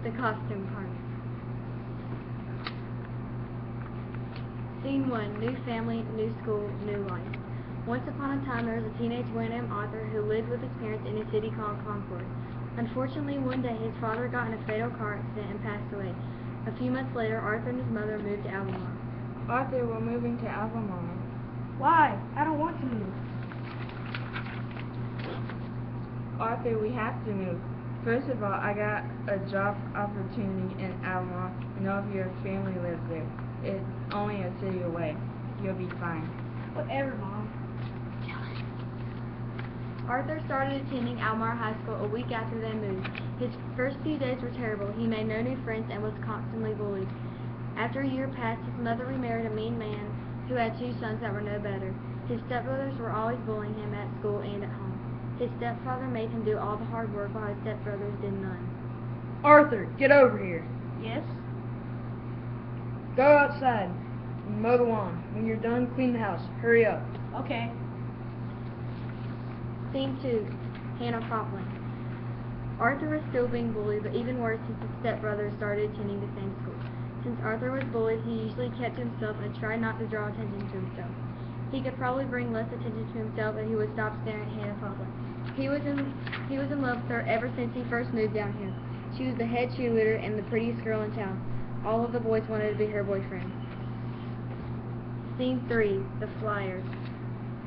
The costume party. Scene 1. New family, new school, new life. Once upon a time, there was a teenage boy named Arthur who lived with his parents in a city called Concord. Unfortunately, one day his father got in a fatal car accident and passed away. A few months later, Arthur and his mother moved to Alabama. Arthur, we're moving to Alabama. Why? I don't want to move. Arthur, we have to move. First of all, I got a job opportunity in Alabama, and all of your family lives there. It's only a city away. You'll be fine. Whatever, Mom. Arthur started attending Almar High School a week after they moved. His first few days were terrible. He made no new friends and was constantly bullied. After a year passed, his mother remarried a mean man who had 2 sons that were no better. His stepbrothers were always bullying him at school and at home. His stepfather made him do all the hard work while his stepbrothers did none. Arthur, get over here. Yes? Go outside and mow the lawn. When you're done, clean the house. Hurry up. Okay. Scene 2. Hannah Poplin. Arthur was still being bullied, but even worse since his stepbrothers started attending the same school. Since Arthur was bullied, he usually kept to himself and tried not to draw attention to himself. He could probably bring less attention to himself if he would stop staring at Hannah Poplin. He was in love with her ever since he first moved down here. She was the head cheerleader and the prettiest girl in town. All of the boys wanted to be her boyfriend. Scene 3. The Flyers.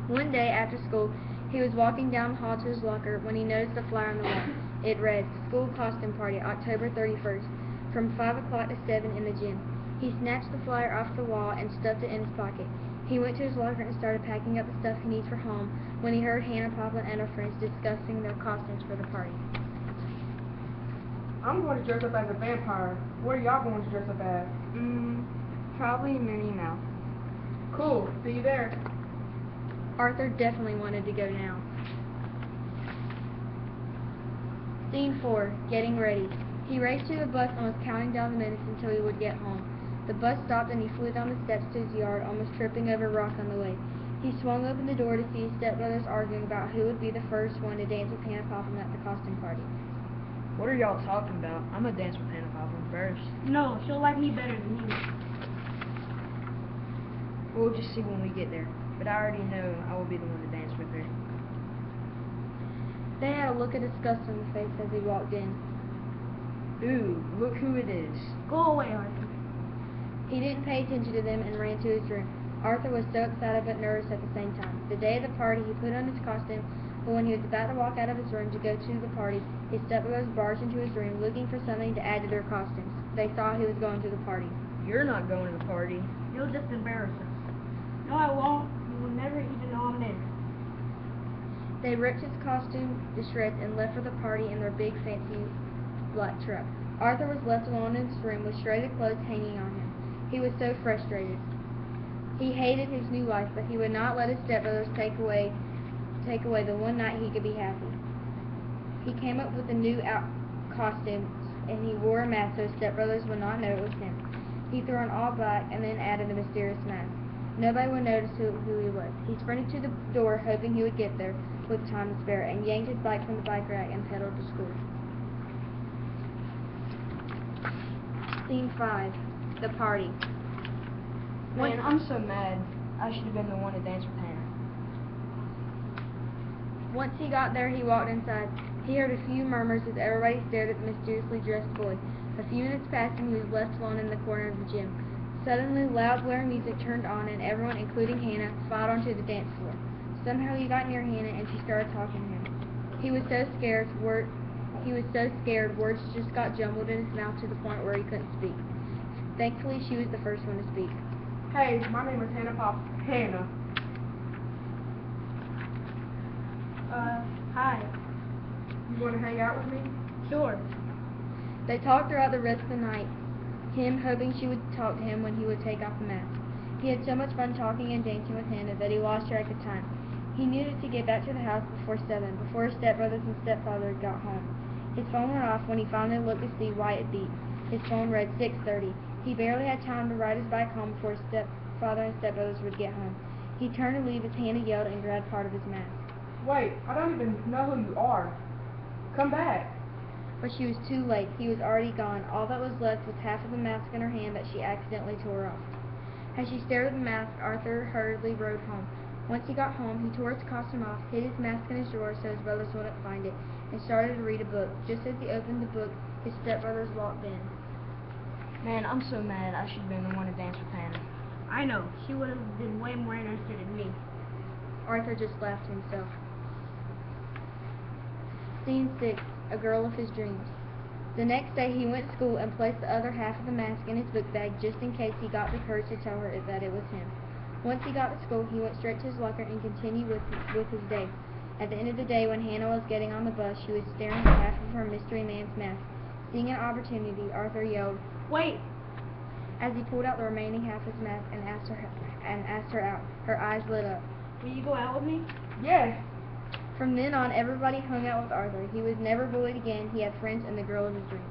One day after school, he was walking down the hall to his locker when he noticed a flyer on the wall. It read, School Costume Party, October 31st, from 5 o'clock to 7 in the gym. He snatched the flyer off the wall and stuffed it in his pocket. He went to his locker and started packing up the stuff he needs for home when he heard Hannah Poplin and her friends discussing their costumes for the party. I'm going to dress up as a vampire. What are y'all going to dress up as? Probably Minnie Mouse. Cool. See you there. Arthur definitely wanted to go now. Scene 4. Getting ready. He raced to the bus and was counting down the minutes until he would get home. The bus stopped and he flew down the steps to his yard, almost tripping over a rock on the way. He swung open the door to see his stepbrothers arguing about who would be the first one to dance with Hannah Poplin at the costume party. What are y'all talking about? I'm gonna dance with Hannah Poplin first. No, she'll like me better than you. We'll just see when we get there. But I already know I will be the one to dance with her. They had a look of disgust on his face as he walked in. Ooh, look who it is. Go away, Arthur. He didn't pay attention to them and ran to his room. Arthur was so excited but nervous at the same time. The day of the party, he put on his costume, but when he was about to walk out of his room to go to the party, his stepbrothers barged into his room looking for something to add to their costumes. They thought he was going to the party. You're not going to the party. You'll just embarrass us. No, I won't. You will never even know I'm there. They ripped his costume to shreds and left for the party in their big fancy black truck. Arthur was left alone in his room with shredded clothes hanging on him. He was so frustrated. He hated his new life, but he would not let his stepbrothers take away the one night he could be happy. He came up with a new costume, and he wore a mask so his stepbrothers would not know it was him. He threw on all black and then added a mysterious mask. Nobody would notice who he was. He sprinted to the door, hoping he would get there with time to spare, and yanked his bike from the bike rack and pedaled to school. Scene 5. The party. Man, I'm so mad. I should have been the one to dance with Hannah. Once he got there, he walked inside. He heard a few murmurs as everybody stared at the mysteriously dressed boy. A few minutes passed and he was left alone in the corner of the gym. Suddenly, loud blaring music turned on and everyone, including Hannah, filed onto the dance floor. Somehow he got near Hannah and she started talking to him. He was so scared, words just got jumbled in his mouth to the point where he couldn't speak. Thankfully, she was the first one to speak. Hey, my name is Hannah. Hi. You want to hang out with me? Sure. They talked throughout the rest of the night, him hoping she would talk to him when he would take off the mask. He had so much fun talking and dancing with Hannah that he lost track of time. He needed to get back to the house before 7, before his stepbrothers and stepfather got home. His phone went off when he finally looked to see why it beat. His phone read 6:30. He barely had time to ride his bike home before his stepfather and stepbrothers would get home. He turned to leave as Hannah yelled and grabbed part of his mask. Wait, I don't even know who you are. Come back. But she was too late. He was already gone. All that was left was half of the mask in her hand that she accidentally tore off. As she stared at the mask, Arthur hurriedly rode home. Once he got home, he tore his costume off, hid his mask in his drawer so his brothers wouldn't find it, and started to read a book. Just as he opened the book, his stepbrothers walked in. Man, I'm so mad. I should have been the one to dance with Hannah. I know. She would have been way more interested in me. Arthur just laughed to himself. Scene 6. A girl of his dreams. The next day he went to school and placed the other half of the mask in his book bag just in case he got the courage to tell her that it was him. Once he got to school, he went straight to his locker and continued with his day. At the end of the day, when Hannah was getting on the bus, she was staring at half of her mystery man's mask. Seeing an opportunity, Arthur yelled, Wait! as he pulled out the remaining half of his mask and asked her out. Her eyes lit up. Will you go out with me? Yes. From then on, everybody hung out with Arthur. He was never bullied again. He had friends and the girl of his dreams.